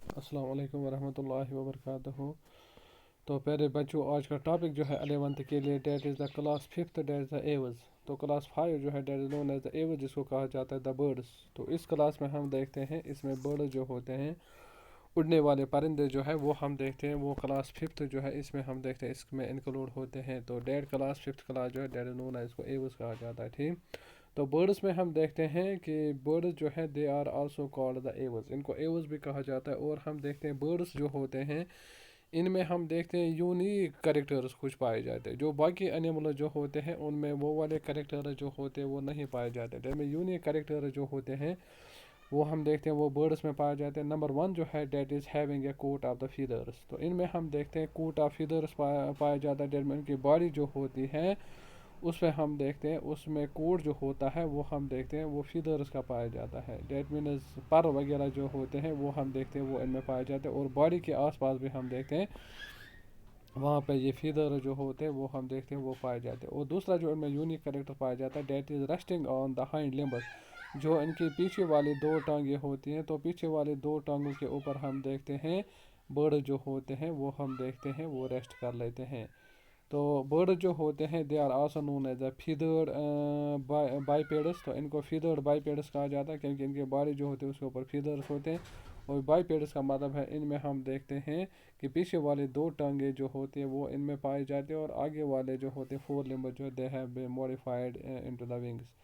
अस्सलाम वालेकुम वरहमतुल्लाहि वबरकातुहू। तो प्यारे बच्चों, आज का टॉपिक जो है 11th के लिए, that is the class fifth, that is the Aves. तो क्लास 5 जो है that is known as the Aves, जिसको कहा जाता है द बर्ड्स। तो इस क्लास में हम देखते हैं, इसमें बर्ड जो होते हैं, उड़ने वाले परिंदे जो है वो हम देखते हैं। वो क्लास फिफ्थ जो है इसमें हम देखते हैं, इसमें इंक्लूड होते हैं। तो डेट क्लास फिफ्थ क्लास जो है डेट इज़ नोन एज, इसको एवज कहा जाता है। ठीक। तो बर्ड्स में हम देखते हैं कि बर्ड्स जो है they are also called the Aves, इनको एवज भी कहा जाता है। और हम देखते हैं बर्ड्स जो होते हैं, इनमें हम देखते हैं यूनिक करेक्टर्स कुछ पाए जाते हैं, जो बाकी एनिमल जो होते हैं उनमें वो वाले करेक्टर जो होते हैं वो नहीं पाए जाते। जिनमें यूनिक करेक्टर जो होते हैं वो हम देखते हैं वो बर्ड्स में पाए जाते हैं। नंबर वन जो है that is having a coat of the feathers. तो इनमें हम देखते हैं कोट ऑफ फीदर्स पाया जाता है। जिनमें इनकी बॉडी जो होती है उसमें हम देखते हैं, उसमें कोट जो होता है वो हम देखते हैं वो फीदर्स का पाया जाता है। डेट मीन्स पर वगैरह जो होते हैं वो हम देखते हैं वो इनमें पाए जाते हैं। और बॉडी के आसपास भी हम देखते हैं वहाँ पे ये फीदर जो होते हैं वो हम देखते हैं वो पाए जाते हैं। और दूसरा जो इनमें यूनिक करेक्टर पाया जाता है that is resting on the hind limbs. जो इनकी पीछे वाली दो टांगें होती हैं, तो पीछे वाली दो टांगों के ऊपर हम देखते हैं बर्ड जो होते हैं वो हम देखते हैं वो रेस्ट कर लेते हैं। तो बर्ड जो होते हैं they are also known as a feathered bipeds. तो इनको फीदर्ड बाईपेड्स कहा जाता है क्योंकि इनके बारी जो होते हैं उसके ऊपर फीदर्स होते हैं। और बाईपेड्स का मतलब है इनमें हम देखते हैं कि पीछे वाले दो टांगे जो होते हैं वो इनमें पाए जाते हैं, और आगे वाले जो होते हैं फोर लिम्बर जो they have been modified into the wings.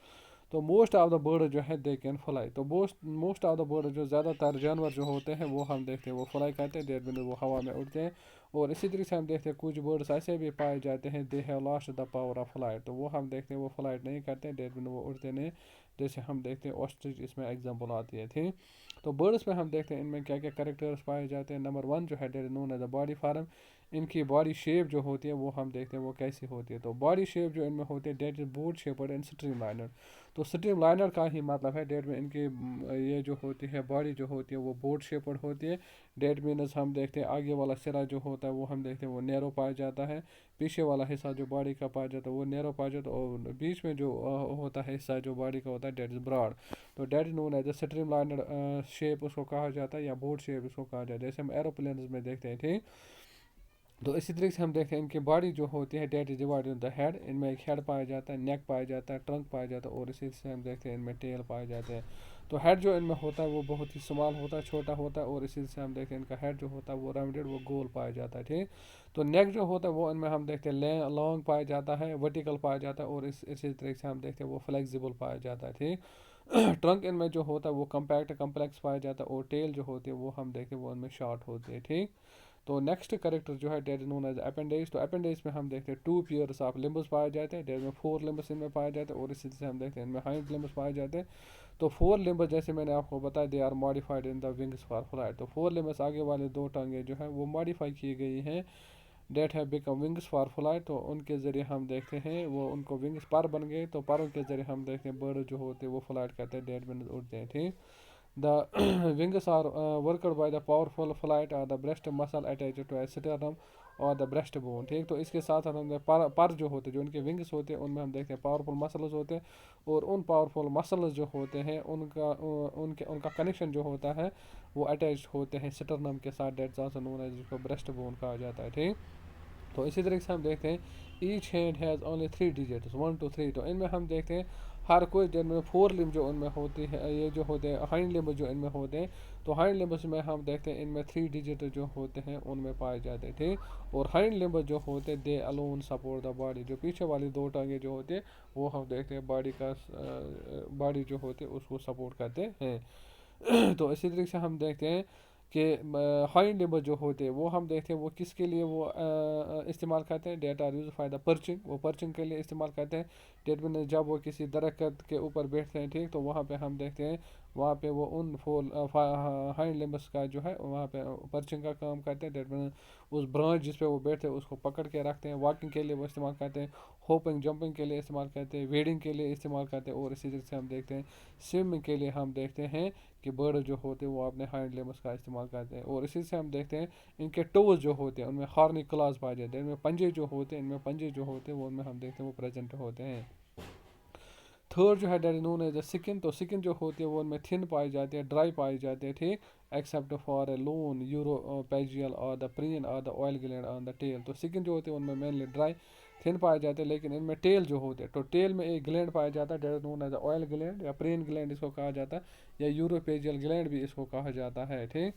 तो मोस्ट ऑफ द बर्ड जो है दे कैन फ्लाई। तो most most of the bird जो ज़्यादातर जानवर जो होते हैं वो हम देखते हैं वो फ्लाई करते हैं, डेट मीन वो हवा में उड़ते हैं। और इसी तरीके से हम देखते हैं कुछ बर्ड्स ऐसे भी पाए जाते हैं they have lost the power of flight. तो वो हम देखते हैं वो फ्लाइट नहीं करते, डेट मीन वो उड़ते नहीं। जैसे हम देखते हैं ऑस्ट्रिच, इसमें एग्जाम्पल आती है। ठीक। तो बर्ड्स में हम देखते हैं इनमें क्या क्या करेक्टर्स पाए जाते हैं। नंबर वन जो है that known as the body form. इनकी बॉडी शेप जो होती है वो हम देखते हैं वो कैसी होती है। तो बॉडी शेप जो इनमें होती है that is boat shaped and streamlined. तो स्ट्रीम लाइनर का ही मतलब है डेट में इनकी ये जो होती है बॉडी जो होती है वो बोर्ड शेपर्ड होती है। डेट मीनस हम देखते हैं आगे वाला सिरा जो होता है वो हम देखते हैं वो नैरो पाया जाता है। पीछे वाला हिस्सा जो बॉडी का पाया जाता है वो नैरो पाया जाता है। और बीच में जो होता है हिस्सा जो बॉडी का होता है डेट इज ब्रॉड। तो that is known as a streamlined shape उसको कहा जाता है, या बोर्ड शेप उसको कहा जाता है, जैसे हम एरोप्लेन में देखते हैं। ठीक। तो इसी तरीके से हम देखते हैं इनकी बॉडी जो होती है that is divided in the head. इनमें एक हेड पाया जाता है, नेक पाया जाता है, ट्रंक पाया जाता है, और इसी से हम देखते हैं इनमें टेल पाए जाते हैं। तो हेड जो इनमें होता है वो बहुत ही स्मॉल होता है, छोटा होता है। और इसी से हम देखते हैं इनका हेड जो होता है वो राउंडेड, वो गोल पाया जाता है। ठीक। तो नेक जो होता है वो इनमें हम देखते हैं लॉन्ग पाया जाता है, वर्टिकल पाया जाता है। और इसी तरीके से हम देखते हैं वो फ्लेक्सिबल पाया जाता है। ठीक। ट्रंक इनमें जो होता है वो कम्पैक्ट कम्प्लेक्स पाया जाता है। और टेल जो होती है वो हम देखते हैं वो इनमें शॉर्ट होती है। ठीक। तो नेक्स्ट करेक्टर जो है that is known as appendage. तो अपेंडेज में हम देखते हैं टू पेयर्स ऑफ लिम्बस पाए जाते हैं, डेट में फोर लिम्बस इनमें पाए जाते हैं। और इसी से हम देखते हैं इनमें हाइंड लिम्बस पाए जाते हैं। तो फोर लिम्बस जैसे मैंने आपको बताया they are modified in the wings for flight. तो फोर लिम्बस आगे वाले दो टांगे जो है वो मॉडिफाई की गई हैं, that have become wings for flight. तो उनके ज़रिए हम देखते हैं वो उनको विंग्स पर बन गए। तो परों के ज़रिए हम देखते हैं बर्ड जो होते हैं वो फ्लाइट करते हैं, डेट में उड़ते हैं। ठीक। The wings are worked by the powerful flight or the breast muscle attached to a sternum और द ब्रेस्ट बोन। ठीक। तो इसके साथ हम पर जो होते हैं, जो उनके विंग्स होते हैं उनमें हम देखते हैं पावरफुल मसल्स होते हैं। और उन पावरफुल मसल्स जो होते हैं उनका उनका कनेक्शन जो होता है वो अटैच होते हैं स्टर्नम के साथ, डेट्स आल्सो नोन एज, जिसको ब्रेस्ट बोन कहा जाता है। ठीक। तो इसी तरीके से हम देखते हैं each hand has only three digits, one two three. तो इनमें हम देखते हैं हर कोई जिनमें फोर लिम्ब जो उनमें होती है, ये जो होते हैं हाइंड लिम्ब जो इनमें होते हैं, तो हाइंड लिम्ब्स में हम देखते हैं इनमें थ्री डिजिट जो होते हैं उनमें पाए जाते हैं। ठीक। और हाइंड लिम्ब जो होते हैं दे अलोन सपोर्ट द बॉडी। जो पीछे वाली दो टांगे जो होते हैं वो हम देखते हैं बॉडी का बॉडी जो होते हैं उसको सपोर्ट करते हैं। तो इसी तरीके से हम देखते हैं कि हाइंड लिम्ब जो होते हैं वो हम देखते हैं वो किसके लिए वो इस्तेमाल करते हैं, that are use for the perching. वो पर्चिंग के लिए इस्तेमाल करते हैं। डेट में जब वो किसी दरख्त के ऊपर बैठते हैं, ठीक, तो वहाँ पे हम देखते हैं वहाँ पे वो उन फोल हाइंड लिम्ब्स का जो है वहाँ पे पर्चिंग का काम करते हैं। डेट में उस ब्रांच जिस पे वो बैठते हैं उसको पकड़ के रखते हैं। वॉकिंग के लिए वो इस्तेमाल करते हैं, होपिंग जंपिंग के लिए इस्तेमाल करते हैं, वेडिंग के लिए इस्तेमाल करते हैं। और इसी तरह से हम देखते हैं स्विमिंग के लिए हम देखते हैं कि बर्ड जो होते हैं वो अपने हाइंड लिम्ब्स का इस्तेमाल करते हैं। और इसी से हम देखते हैं इनके टोज जो होते हैं उनमें हॉर्नी क्लॉज पाए जाते हैं। इनमें पंजे जो होते हैं, इनमें पंजे जो होते हैं वो उनमें हम देखते हैं वो प्रेजेंट होते हैं। थर्ड जो है that is known as the skin. तो स्किन जो होती है वो उनमें थिन पाई जाती है, ड्राई पाई जाती है, ठीक, except for a lone uropygial और द प्रीन और the oil gland on the tail. तो स्किन जो होती है उनमें मेनली ड्राई थिन पाए जाते हैं, लेकिन इनमें टेल जो होते हैं, तो टेल में एक ग्लैंड पाया जाता है that is known as the oil gland या प्रीन ग्लैंड इसको कहा जाता है, या यूरोपेजियल ग्लैंड भी इसको कहा जाता है, ठीक।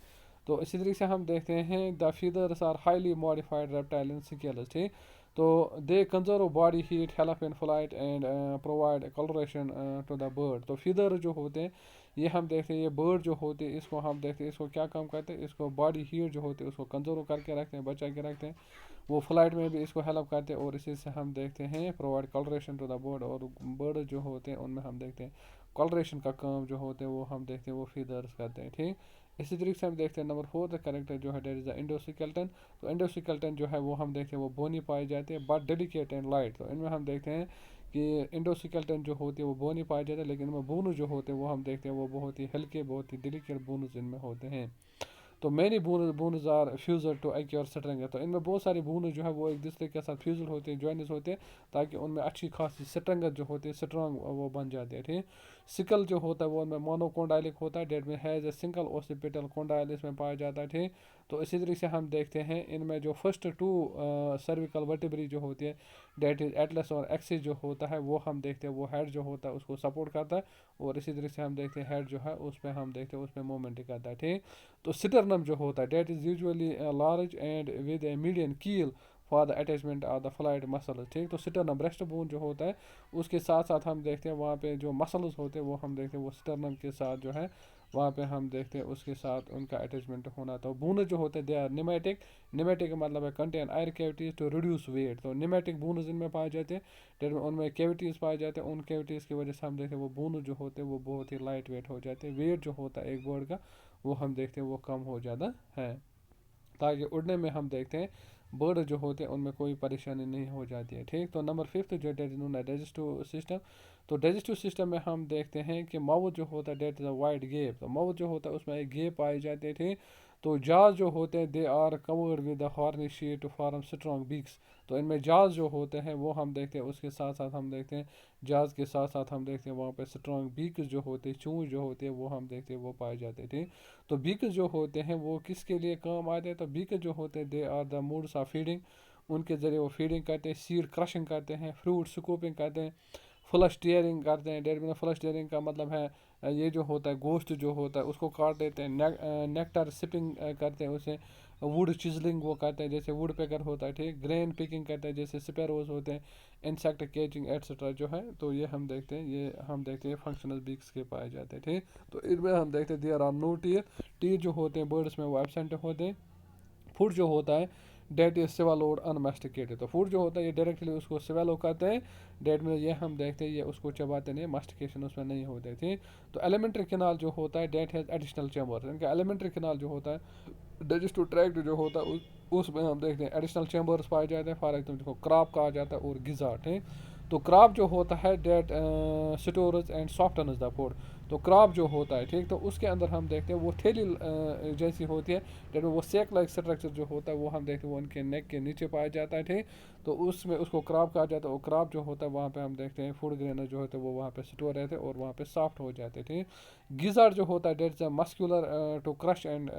तो इसी तरीके से हम देखते हैं the feathers are highly modified reptilian scales, ठीक। तो they conserve body heat, help in flight and provide colouration to the bird. तो फीदर जो होते हैं ये हम देखते हैं, ये बर्ड जो होते हैं इसको हम देखते हैं, इसको क्या काम करते हैं, इसको बॉडी हीट जो होती है उसको कंजर्व करके रखते हैं, बचा के रखते हैं, वो फ्लाइट में भी इसको हेल्प करते हैं, और इसी से हम देखते हैं provide colouration to the bird. और बर्ड जो होते हैं उनमें हम देखते हैं कलरेशन का काम जो होते हैं वो हम देखते हैं वो फीदर्स करते हैं, ठीक। इसी तरीके से हम देखते हैं नंबर 4 द करेक्टर जो है डेट इज द इंडोस्केलेटन। तो इंडोस्केलेटन जो है वो हम देखते हैं वो बोनी पाए जाते हैं बट डेलिकेट एंड लाइट। तो इनमें हम देखते हैं कि इंडोस्केलेटन जो होती है वो बोनी पाए जाते हैं, लेकिन इनमें बोनस जो होते हैं वो हम देखते हैं वो बहुत ही हल्के, बहुत ही डेलिकेट बोनस इनमें होते हैं। तो many bones are fused to एक्योर स्ट्रेंथ। तो इनमें बहुत सारे बोनस जो है वो एक दूसरे के साथ फ्यूजल होते हैं, ज्वाइनस होते हैं, ताकि उनमें अच्छी खासी स्ट्रेंथ जो होती है, स्ट्रॉन्ग वो बन जाते हैं, ठीक। सिकल जो होता है वो उनमें मोनोकोंडाइलिक होता है, डेट में has a single occipital condyle इसमें पाया जाता है, ठीक। तो इसी तरीके से हम देखते हैं इनमें जो फर्स्ट टू सर्विकल वर्टिब्री जो होती है डेट इज एटलस और एक्सिस जो होता है वो हम देखते हैं वो हेड जो होता है उसको सपोर्ट करता है, और इसी तरीके से हम देखते हैं हेड जो है उसमें हम देखते हैं उसमें मूवमेंट करता है, ठीक। तो स्टर्नम जो होता है that is usually large and with a median keel for the attachment of the flight muscle, ठीक। तो स्टर्नम ब्रेस्ट बोन जो होता है उसके साथ साथ हम देखते हैं वहाँ पे जो मसल्स होते हैं वो हम देखते हैं वो स्टर्नम के साथ जो है वहाँ पे हम देखते हैं उसके साथ उनका अटैचमेंट होना। तो बोन जो होते हैं दे आर निमेटिक। निमेटिक का मतलब है contain air cavities to reduce weight. तो निमेटिक बोन इनमें पाए जाते हैं, डेट में उनमें कैविटीज़ पाए जाते हैं, उन कैविटीज़ की वजह से हम देखते हैं वो बोन जो होते हैं वो बहुत ही लाइट वेट हो जाते हैं, वेट जो होता है एक बर्ड का वो हम देखते हैं वो कम हो जाता है, ताकि उड़ने में हम देखते हैं बर्ड जो होते हैं उनमें कोई परेशानी नहीं हो जाती है, ठीक। तो नंबर 5 जो डाइजेस्टिव सिस्टम। तो डाइजेस्टिव सिस्टम में हम देखते हैं कि माउथ जो होता है that is a wide gape. तो माउथ जो होता है उसमें एक गेप पाई जाती है, ठीक। तो जाज जो होते हैं they are covered with the horny sheath to form strong beaks. तो इनमें जाज जो होते हैं वो हम देखते हैं, उसके साथ साथ हम देखते हैं जाज के साथ साथ हम देखते हैं वहाँ पे स्ट्रॉन्ग बीक्स जो होते हैं, चूंच जो होते हैं वो हम देखते हैं वो पाए जाते हैं, ठीक। तो बीकस जो होते हैं वो किसके लिए काम आते हैं, तो बीकस जो होते हैं they are the modes of feeding. उनके ज़रिए वो फीडिंग करते हैं, सीड क्रशिंग करते हैं, फ्रूट स्कूपिंग करते हैं, फ्लश टीयरिंग करते हैं। डेट में फ्लश टीयरिंग का मतलब है ये जो होता है गोश्त जो होता है उसको काट देते हैं, नेक्टर सिपिंग करते हैं उसे, वुड चिजलिंग वो करते हैं जैसे वुड पेकर होता है, ठीक। ग्रेन पिकिंग करते हैं जैसे स्पैरोज होते हैं, इंसेक्ट कैचिंग एट्सेट्रा जो है। तो ये हम देखते हैं, ये हम देखते हैं फंक्शनल बीक्स के पाए जाते हैं, ठीक। तो इनमें हम देखते हैं there are no teeth. Teeth जो होते हैं बर्ड्स में वो एबसेंट होते हैं। फूड जो होता है डेट इज स्वेलोड अनमास्टिकेटेड। तो फूड जो होता है ये डायरेक्टली उसको स्वेलो करते हैं, डेट में ये हम देखते हैं ये उसको चबाते नहीं, मास्टिकेशन उसमें नहीं होते थे। तो एलिमेंट्री कैनाल जो होता है डेट हैज़ एडिशनल चैम्बर्स। इनका एलिमेंट्री कैनाल जो होता है डाइजेस्टिव ट्रैक्ट जो होता है उसमें हम देखते हैं एडिशनल चैम्बर्स पाए जाते हैं, फॉर एग्जाम्पल जिसको क्रॉप कहा जाता है और गिजार्ड है। तो क्रॉप जो होता है that storage and softens the food. तो क्रॉप जो होता है, ठीक, तो उसके अंदर हम देखते हैं वो थैली जैसी होती है, डेट में वो सेक लाइक स्ट्रक्चर जो होता है वो हम देखते हैं वो उनके नेक के नीचे पाया जाता है, ठीक। तो उसमें उसको क्रॉप कहा जाता है, वो क्रॉप जो होता है वहाँ पे हम देखते हैं फूड ग्रेनर जो होते हैं वो वहाँ पे स्टोर रहते हैं और वहाँ पे सॉफ्ट हो जाते हैं, ठीक। गिजार्ड जो होता है that is muscular to crush and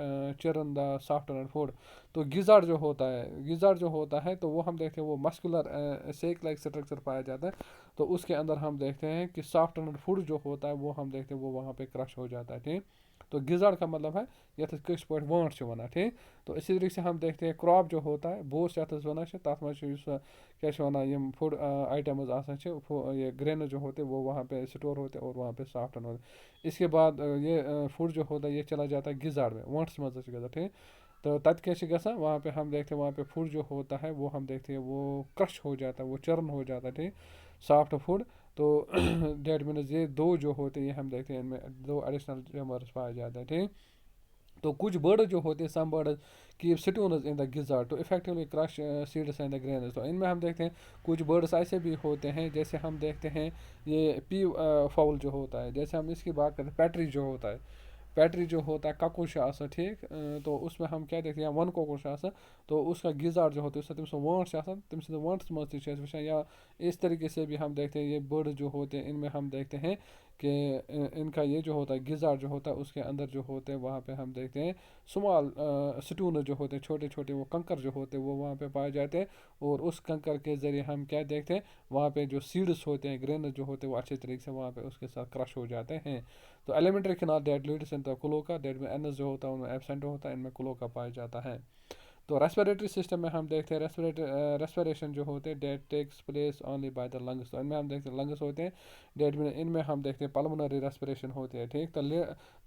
churn the softened food. तो गिजार्ड जो होता है, गिजार्ड जो होता है तो वो हम देखते हैं वो मस्कुलर सेक लाइक स्ट्रक्चर पाया जाता है। तो उसके अंदर हम देखते हैं कि सॉफ्टनर फूड जो होता है वो हम देखते हैं वो वहाँ पे क्रश हो जाता है, ठीक। तो गिजार्ड का मतलब है यथ कश पे वाट से वन, ठीक। तो इसी तरीके से हम देखते हैं क्रॉप जो होता है बोस यथ वन तथ मज क्या वन फूड आइटम्स आसान ये ग्रेन जो होते हैं वो वहाँ पे स्टोर होते हैं और वहाँ पे सॉफ्टन होते। इसके बाद ये फूड जो होता है ये चला जाता है गिजार्ड में वंट्स मज गया, ठीक। तो तत् क्या गसा वहाँ पे हम देखते हैं वहाँ पे फूड जो होता है वो हम देखते हैं वो क्रश हो जाता है, वो चर्न हो जाता है, ठीक, सॉफ्ट फूड। तो डेट मीनस ये दो जो होते हैं ये हम देखते हैं इनमें दो एडिशनल जमर्स पाए जाते हैं, ठीक। तो कुछ बर्ड जो होते हैं some bird keep stones in the gizzard to effectively crush seeds and the grains. तो इनमें हम देखते हैं कुछ बर्ड्स ऐसे भी होते हैं, जैसे हम देखते हैं ये पी फाउल जो होता है, जैसे हम इसकी बात करते हैं पैट्री जो होता है, बैटरी जो होता है ककुश आसा ठीक, तो उसमें हम क्या देखते हैं वन ककुश आसा, तो उसका गिजार जो होता है उससे तम वाट तम वाटस मज वुचान, या इस तरीके से भी हम देखते हैं ये बर्ड जो होते हैं इनमें हम देखते हैं कि इनका ये जो होता है गिजार जो होता है उसके अंदर जो होते हैं वहाँ पे हम देखते हैं स्मॉल स्टून जो होते हैं छोटे छोटे वो कंकर जो होते हैं वो वहाँ पे पाए जाते हैं, और उस कंकर के ज़रिए हम क्या देखते हैं वहाँ पे जो सीड्स होते हैं ग्रेन जो होते हैं वो अच्छे तरीके से वहाँ पे उसके साथ क्रश हो जाते हैं। तो एलिमेंट्री खिलाफ डेड ल्यूडिस इन क्लोका, डेड में एनएस जो होता है उनमें एबसेंट होता है, इनमें क्लोका पाया जाता है। तो रेस्पिरेटरी सिस्टम में हम देखते हैं रेस्पिरेशन जो होते हैं that takes place only by the lungs, तो इनमें हम देखते हैं लंग्स होते हैं डेट में, इनमें हम देखते हैं पल्मोनरी रेस्पिरेशन होती है ठीक।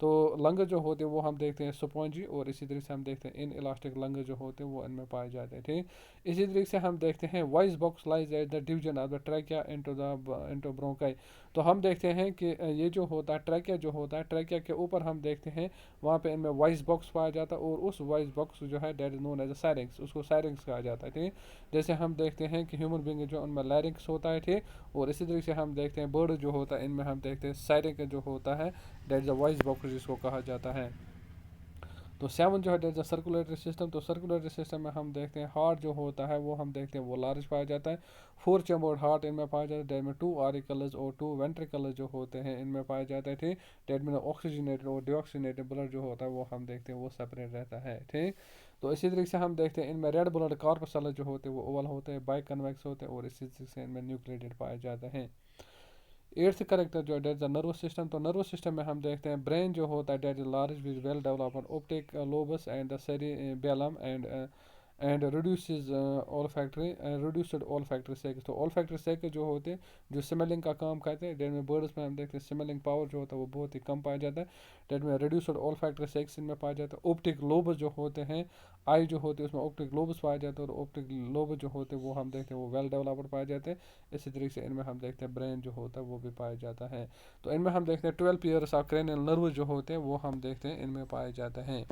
तो लंग जो होते हैं वो हम देखते हैं स्पॉन्जी, और इसी तरीके से हम देखते हैं इन इलास्टिक लंग जो होते हैं वो इनमें पाए जाते हैं ठीक। इसी तरीके से हम देखते हैं voice box lies at the division of the trachea into bronchi, तो हम देखते हैं कि ये जो होता है ट्रैकिया जो होता है ट्रैकिया के ऊपर हम देखते हैं वहाँ पे इनमें वॉइस बॉक्स पाया जाता है, और उस वॉइस बॉक्स जो है that is known as a syrinx, उसको साइरिंग्स कहा जाता है ठीक। जैसे हम देखते हैं कि ह्यूमन बींग जो उनमें लैरिंग्स होता है ठीक, और इसी तरीके से हम देखते हैं बर्ड जो होता है इनमें हम देखते हैं साइरिंग जो होता है that is a voice box जिसको कहा जाता है। तो सेवन जो है डेट द सर्कुलेटरी सिस्टम, तो सर्कुलेटरी सिस्टम में हम देखते हैं हार्ट जो होता है वो हम देखते हैं वो लार्ज पाया जाता है, फोर चैम्बर्ड हार्ट इनमें पाया जाता है, डेट में टू आरिकल्स और टू वेंट्रिकल्स जो होते हैं इनमें पाया जाता है ठीक। डेट में ऑक्सीजनेटेड और डिऑक्सीजनेटेड ब्लड जो होता है वो हम देखते हैं वो सेपरेट रहता है ठीक। तो इसी तरीके से हम देखते हैं इनमें रेड ब्लड कार्पसेल जो होते हैं वो ओवल होते हैं, बाई कन्वेक्स होते हैं, और इसी तरीके से इनमें न्यूक्लिएटेड पाए जाते हैं। एट्थ करेक्टर जो डेट द नर्वस सिस्टम, तो नर्वस सिस्टम में हम देखते हैं ब्रेन जो होता है that is large with well developed optic lobes and the cerebellum and reduces olfactory reduced olfactory sacs, तो olfactory sac जो होते हैं जो स्मेलिंग का काम करते हैं, डेट में बर्ड्स में हम देखते हैं स्मेलिंग पावर जो होता है वो बहुत ही कम पाया जाता है, डेट में reduced olfactory sacs इनमें पाया जाता है। ऑप्टिक लोब जो होते हैं आई जो होते हैं उसमें ऑप्टिक लोबस पाया जाता है, और ऑप्टिक लोब जो होते हैं वो हम देखते हैं वो वेल डेवलप्ड पाए जाते हैं। इसी तरीके से इनमें हम देखते हैं ब्रेन जो होता है वो भी पाया जाता है। तो इनमें हम देखते हैं 12 पेयर्स ऑफ क्रेनियल नर्व जो होते हैं वो हम देखते हैं इनमें पाए जाते हैं।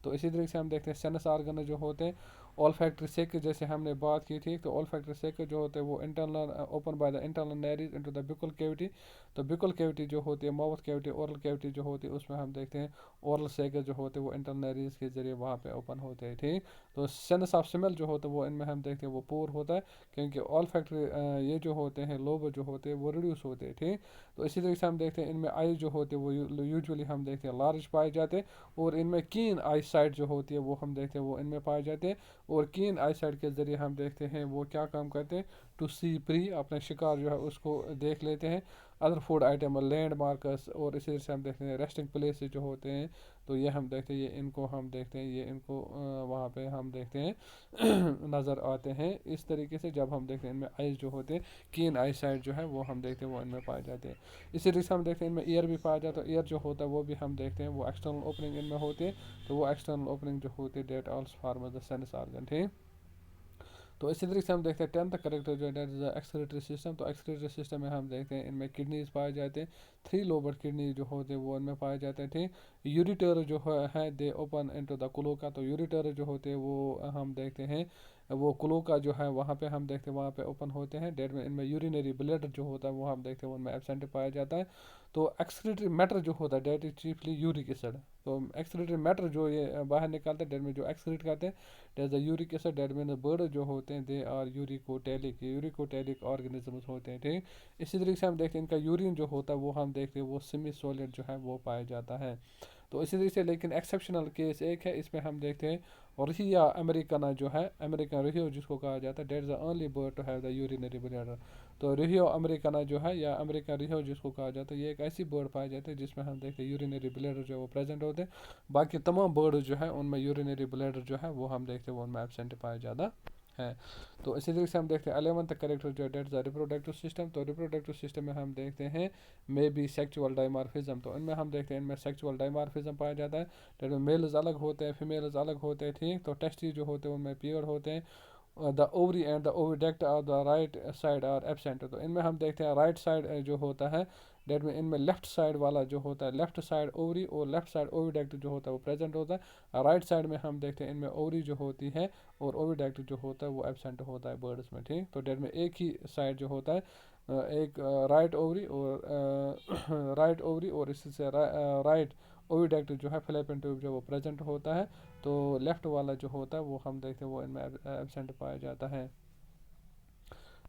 तो इसी तरीके से हम देखते हैं सेंस आर्गन जो होते हैं ऑल फैक्ट्री सेक जैसे हमने बात की थी, तो ऑल फैक्ट्री सेक जो होते हैं वो internal open by the internal nares into the buccal cavity, तो बिकल कैविटी जो होती है माउथ कैविटी ओरल कैविटी जो होती है उसमें हम देखते हैं ओरल सेक जो होते हैं वो इंटरनल नैरीज के जरिए वहाँ पे ओपन होते हैं ठीक। तो सेंस ऑफ स्मेल जो होता है वो इनमें हम देखते हैं वो पोर होता है, क्योंकि ऑल फैक्ट्री ये जो होते हैं लोब जो होते हैं वो रिड्यूस होते हैं ठीक। तो इसी तरीके से हम देखते हैं इनमें आई जो होते हैं वो यूजुअली हम देखते हैं लार्ज पाए जाते हैं, और इनमें कीन आई साइड जो होती है वो हम देखते हैं वो इनमें पाए जाते हैं, और कीन आई साइड के ज़रिए हम देखते हैं वो क्या काम करते हैं टू सी प्री अपने शिकार जो है उसको देख लेते हैं, other food item land markers, और इसी तरह से हम देखते हैं रेस्टिंग प्लेस जो होते हैं, तो ये हम देखते हैं ये इनको हम देखते हैं ये इनको वहाँ पे हम देखते हैं नज़र आते हैं इस तरीके से। जब हम देखते हैं इनमें आइज जो होते हैं कीन आई साइड जो है वो हम देखते हैं वो इनमें पाए जाते हैं। इसी तरीके से हम देखते हैं इनमें ईयर भी पाया जाता है, ईयर जो होता है वो भी हम देखते हैं वो एक्सटर्नल ओपनिंग इनमें होती है, तो वो एक्सटर्नल ओपनिंग जो होती है that also form the sense organ ठीक। तो इसी तरीके से हम देखते हैं टेंथ करेक्टर जो है एक्सक्रीटरी सिस्टम, तो एक्सक्रीटरी सिस्टम में हम देखते हैं इनमें किडनीज पाए जाते हैं, थ्री लोबर किडनी जो होते हैं वो इनमें पाए जाते हैं ठीक। यूरिटर जो है दे ओपन इनटू द क्लोका, तो यूरिटर जो होते हैं वो हम देखते हैं वो क्लोका जो है वहाँ पे हम देखते हैं वहाँ पे ओपन होते हैं, डेट में इनमें यूरिनरी ब्लड जो होता है वो हम देखते हैं उनमें एबसेंट पाया जाता है। तो एक्सक्रीटरी मैटर जो होता है that is chiefly uric acid, तो एक्सक्रीटरी मैटर जो ये बाहर निकालते हैं डेट में जो एक्सक्रीट करते हैं that the uric acid, that में बर्ड जो होते हैं दे आर यूरिकोटैलिक ऑर्गेनिजम्स होते हैं ठीक। इसी तरीके से हम देखते हैं इनका यूरिन जो होता है वो हम देखते हैं वो सेमी सॉलिड जो है वो पाया जाता है। तो इसी तरीके से लेकिन एक्सेप्शनल केस एक है, इसमें हम देखते हैं रिहिया अमेरिकना जो है अमेरिकन रिहियो जिसको कहा जाता है that is the only bird to have the urinary bladder, तो रिहियो अमेरिकना जो है या अमेरिकन रिहियो जिसको कहा जाता है ये एक ऐसी बर्ड पाई जाती है जिसमें हम देखते हैं यूरिनरी ब्लैडर जो है वो प्रेजेंट होते हैं, बाकी तमाम बर्ड जो है उनमें यूरिनरी ब्लैडर जो है वो हम देखते हैं वो उनमें एबसेंट पाया जाता है। तो इसी तरीके से हम देखते हैं 11th करेक्टर जो डेट द रिप्रोडक्टिव सिस्टम, तो रिप्रोडक्टिव सिस्टम में हम देखते हैं मे बी सेक्चुअल डाइमार्फिज्म, तो इनमें हम देखते हैं इनमें सेक्चुअल डाइमार्फिज्म पाया जाता है, डेट में मेल्स अलग होते हैं फीमेल्स अलग होते हैं ठीक। तो टेस्टी जो होते हैं उनमें पियर होते हैं, the ovary and the oviduct of the right side are absent, तो इनमें हम देखते हैं राइट साइड जो होता है डेट में इनमें लेफ्ट साइड वाला जो होता है लेफ्ट साइड ओवरी और लेफ्ट साइड ओविडक्ट जो होता है वो प्रेजेंट होता है, राइट साइड में हम देखते हैं इनमें ओवरी जो होती है और ओविडक्ट जो होता है वो एबसेंट होता है बर्ड्स में ठीक। तो डेट में एक ही साइड जो होता है एक राइट ओवरी और राइट ओवरी और इसी से राइट ओविडक्ट जो है फ्लैपियन ट्यूब जो वो प्रेजेंट होता है, तो लेफ्ट वाला जो होता है वो हम देखते हैं वो इनमें एबसेंट पाया जाता है।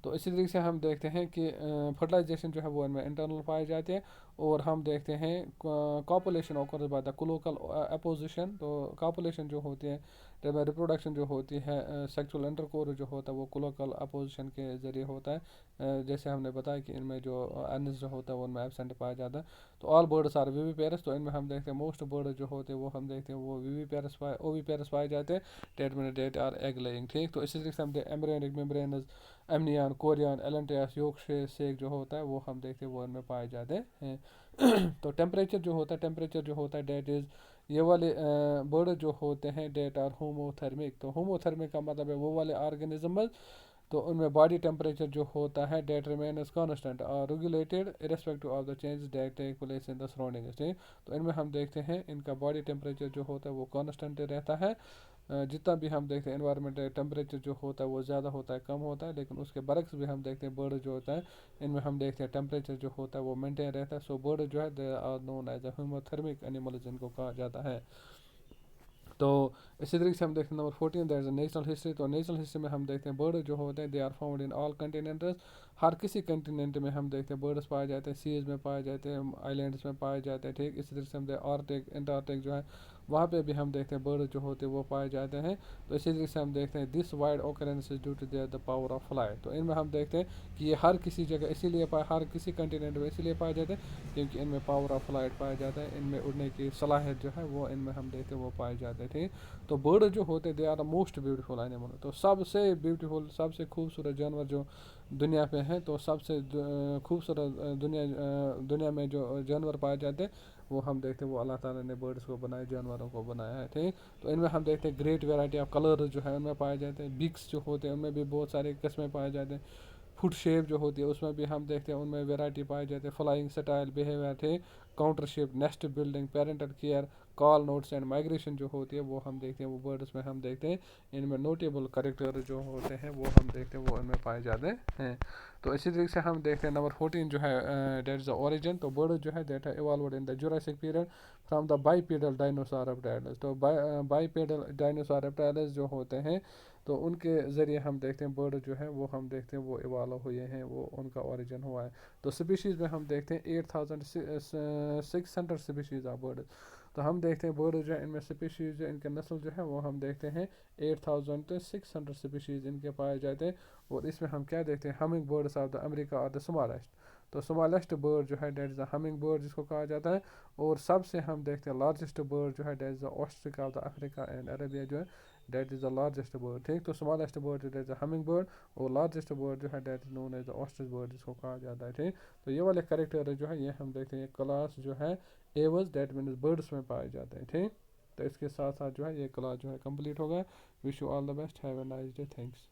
तो इसी तरीके से हम देखते हैं कि फर्टिलाइजेशन जो है वो इनमें इंटरनल पाए जाते हैं। और हम देखते हैं copulation occurs by the cloacal apposition. तो कॉपुलेशन जो होती है, जब रिप्रोडक्शन जो होती है, सेक्सुअल इंटरकोर्स जो होता है वो कोलोकल अपोजिशन के ज़रिए होता है। जैसे हमने बताया कि इनमें जो एनस जो होता है वो इनमें एबसेंट पाया जाता है। तो ऑल बर्ड्स आर विवी, तो इनमें हम देखते हैं मोस्ट बर्ड जो होते हैं वो हम देखते हैं वो विवी पाए जाते हैं। डेट आर एग लेइंग, ठीक। तो इसी तरीके से हम एम्ब्रियोनिक मेम्ब्रेन, एमनियन, कोरियन, एलेंट्रियस, योक शेक जो होता है वो हम देखते हैं वो इनमें पाए जाते हैं। तो टेम्परेचर जो होता है, डेट इज़, ये वाले बर्ड जो होते हैं डेट आर होमोथर्मिक। तो होमोथर्मिक का मतलब है वो वाले ऑर्गेनिज्म, तो उनमें बॉडी टेम्परेचर जो होता है डेट रिमेन्स कांस्टेंट और regulated irrespective of the changes that take place in the surroundings, ठीक। तो इनमें हम देखते हैं इनका बॉडी टेम्परेचर जो होता है वो कांस्टेंट रहता है। जितना भी हम देखते हैं इन्वायरमेंट टेम्परेचर जो होता है वो ज़्यादा होता है, कम होता है, लेकिन उसके बरक्स भी हम देखते हैं बर्ड जो होता है इनमें हम देखते हैं टेम्परेचर जो होता है वो मेंटेन रहता है। सो बर्ड जो है they are known as a homeothermic animal जिनको कहा जाता है। तो इसी तरीके से हम देखते हैं number 14 that is national history. तो नेशनल हिस्ट्री में हम देखते हैं बर्ड जो होते हैं they are found in all continents. हर किसी कंटिनेंट में हम देखते हैं बर्ड्स पाए जाते हैं, सीज में पाए जाते हैं, आइलैंड्स में पाए जाते हैं, ठीक। इसी तरीके से हम आर्टिक एंटार्टिक जो है वहाँ पे भी हम देखते हैं बर्ड जो होते हैं वो पाए जाते हैं। तो इसी तरीके से हम देखते हैं this wide occurrence due to the power of flight. तो इनमें हम देखते हैं कि ये हर किसी जगह इसीलिए हर किसी कंटिनेंट में इसीलिए पाए जाते हैं क्योंकि इनमें पावर ऑफ फ्लाइट पाया जाता है, इनमें उड़ने की सलाहियत जो है वो इनमें हम देखते हैं वो पाए जाते हैं, ठीक। तो बर्ड जो होते हैं they are the most beautiful animal. तो सबसे ब्यूटीफुल, सबसे खूबसूरत जानवर जो दुनिया पे हैं, तो सबसे खूबसूरत दुनिया में जो जानवर पाए जाते हैं वो हम देखते हैं वो अल्लाह ताला ने बर्ड्स को बनाए, जानवरों को बनाया है, ठीक। तो इनमें हम देखते हैं ग्रेट वेराइटी ऑफ कलर जो है उनमें पाए जाते हैं। बिग्स जो होते हैं उनमें भी बहुत सारे किस्में पाए जाते हैं। फुट शेप जो होती है उसमें भी हम देखते हैं उनमें वेराइटी पाई जाती है। फ्लाइंग स्टाइल, बिहेवियर, थे counter shape, nest building, parental care, call notes and migration जो होती है वो हम देखते हैं वो बर्ड्स में हम देखते हैं। इनमें नोटेबल करेक्टर जो होते हैं वो हम देखते हैं वो इनमें पाए जाते हैं। तो इसी तरीके से हम देखते हैं नंबर 14 जो है डेट इज़ द ओरिजिन। तो बर्ड जो है डेट है evolved in the Jurassic period from the bipedal dinosaur reptiles. तो बाईपेडल डायनासोर रेप्टाइल्स जो होते हैं तो उनके ज़रिए हम देखते हैं बर्ड जो है वो हम देखते हैं वो इवॉल्व हुए हैं, वो उनका ओरिजिन हुआ है। तो स्पीशीज़ में हम देखते हैं 8600 स्पीशीज़ ऑफ बर्ड। तो हम देखते हैं बर्ड जो है इनमें स्पीशीज़ जो इनके नस्ल जो है वो हम देखते हैं 8600 स्पीशीज़ इनके पाए जाते हैं। और इसमें हम क्या देखते हैं, humming birds of the America और द स्मॉलेस्ट। तो स्मॉलेस्ट बर्ड जो है that is the humming bird जिसको कहा जाता है। और सबसे हम देखते हैं लार्जेस्ट बर्ड जो है that is the ostrich of the Africa and Arabia जो है that is the largest bird, ठीक। तो स्मॉलेस्ट बर्ड जो that is the hummingbird, और लार्जेस्ट बर्ड जो है that is known as the ostrich bird जिसको कहा जाता है, ठीक। तो ये वाले करेक्टर जो है ये हम देखते हैं क्लास जो है एवज डेट मीन्स बर्ड्स में पाए जाते हैं, ठीक। तो इसके साथ साथ जो है ये क्लास जो है कंप्लीट होगा। Wish you all the best, have a nice day, thanks.